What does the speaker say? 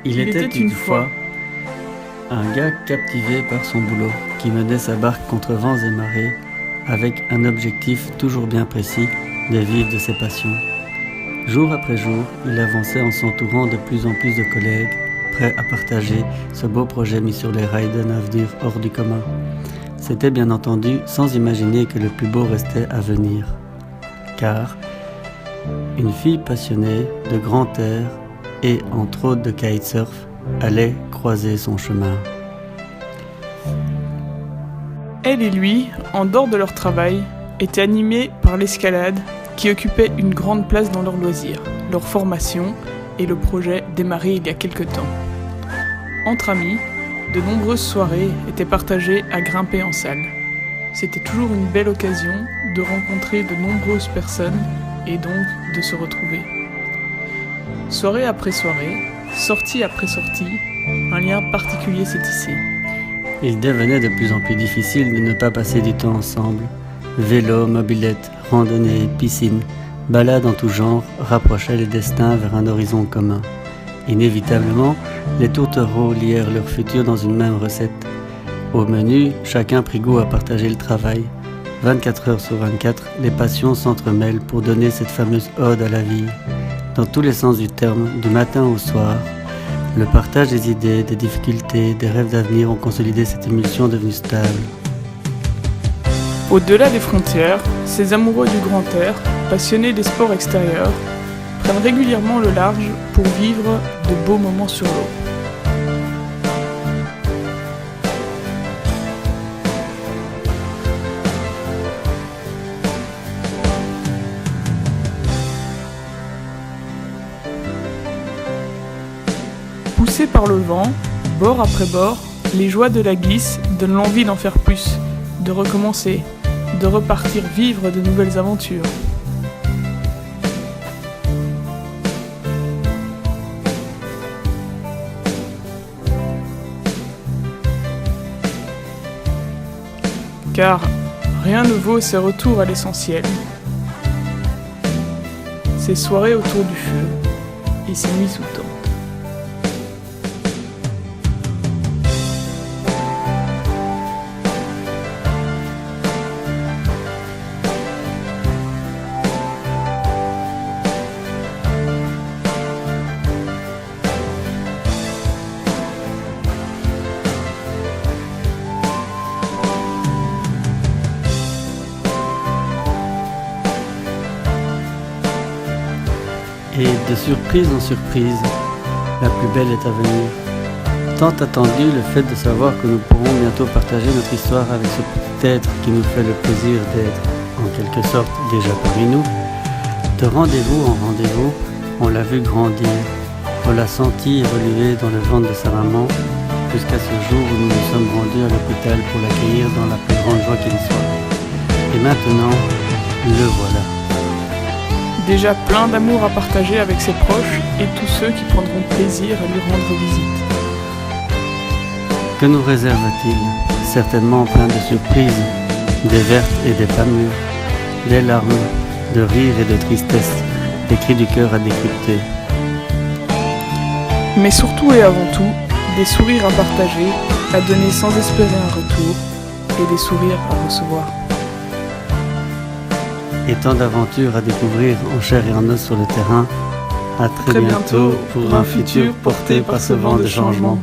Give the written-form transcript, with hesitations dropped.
Il était une fois un gars captivé par son boulot, qui menait sa barque contre vents et marées, avec un objectif toujours bien précis, de vivre de ses passions. Jour après jour, il avançait en s'entourant de plus en plus de collègues, prêts à partager ce beau projet mis sur les rails d'un avenir hors du commun. C'était bien entendu sans imaginer que le plus beau restait à venir. Car une fille passionnée de grand air et entre autres de kitesurf allait croiser son chemin. Elle et lui, en dehors de leur travail, étaient animés par l'escalade qui occupait une grande place dans leurs loisirs, leur formation et le projet démarré il y a quelque temps. Entre amis, de nombreuses soirées étaient partagées à grimper en salle. C'était toujours une belle occasion de rencontrer de nombreuses personnes et donc de se retrouver. Soirée après soirée, sortie après sortie, un lien particulier s'est tissé. Il devenait de plus en plus difficile de ne pas passer du temps ensemble. Vélo, mobilette, randonnée, piscine, balades en tout genre rapprochaient les destins vers un horizon commun. Inévitablement, les tourtereaux lièrent leur futur dans une même recette. Au menu, chacun prit goût à partager le travail. 24 heures sur 24, les passions s'entremêlent pour donner cette fameuse ode à la vie. Dans tous les sens du terme, du matin au soir, le partage des idées, des difficultés, des rêves d'avenir ont consolidé cette émulsion devenue stable. Au-delà des frontières, ces amoureux du grand air, passionnés des sports extérieurs, prennent régulièrement le large pour vivre de beaux moments sur l'eau. Poussés par le vent, bord après bord, les joies de la glisse donnent l'envie d'en faire plus, de recommencer, de repartir vivre de nouvelles aventures. Car rien ne vaut ces retours à l'essentiel, ces soirées autour du feu et ces nuits sous tente. Et de surprise en surprise, la plus belle est à venir. Tant attendu le fait de savoir que nous pourrons bientôt partager notre histoire avec ce petit être qui nous fait le plaisir d'être, en quelque sorte, déjà parmi nous. De rendez-vous en rendez-vous, on l'a vu grandir, on l'a senti évoluer dans le ventre de sa maman, jusqu'à ce jour où nous nous sommes rendus à l'hôpital pour l'accueillir dans la plus grande joie qu'il soit. Et maintenant, le voilà. Déjà plein d'amour à partager avec ses proches et tous ceux qui prendront plaisir à lui rendre visite. Que nous réserve-t-il? Certainement plein de surprises, des vertes et des pas mûres, des larmes, de rire et de tristesse, des cris du cœur à décrypter. Mais surtout et avant tout, des sourires à partager, à donner sans espérer un retour, et des sourires à recevoir. Et tant d'aventures à découvrir en chair et en os sur le terrain. À très bientôt pour un futur porté par ce vent de changement.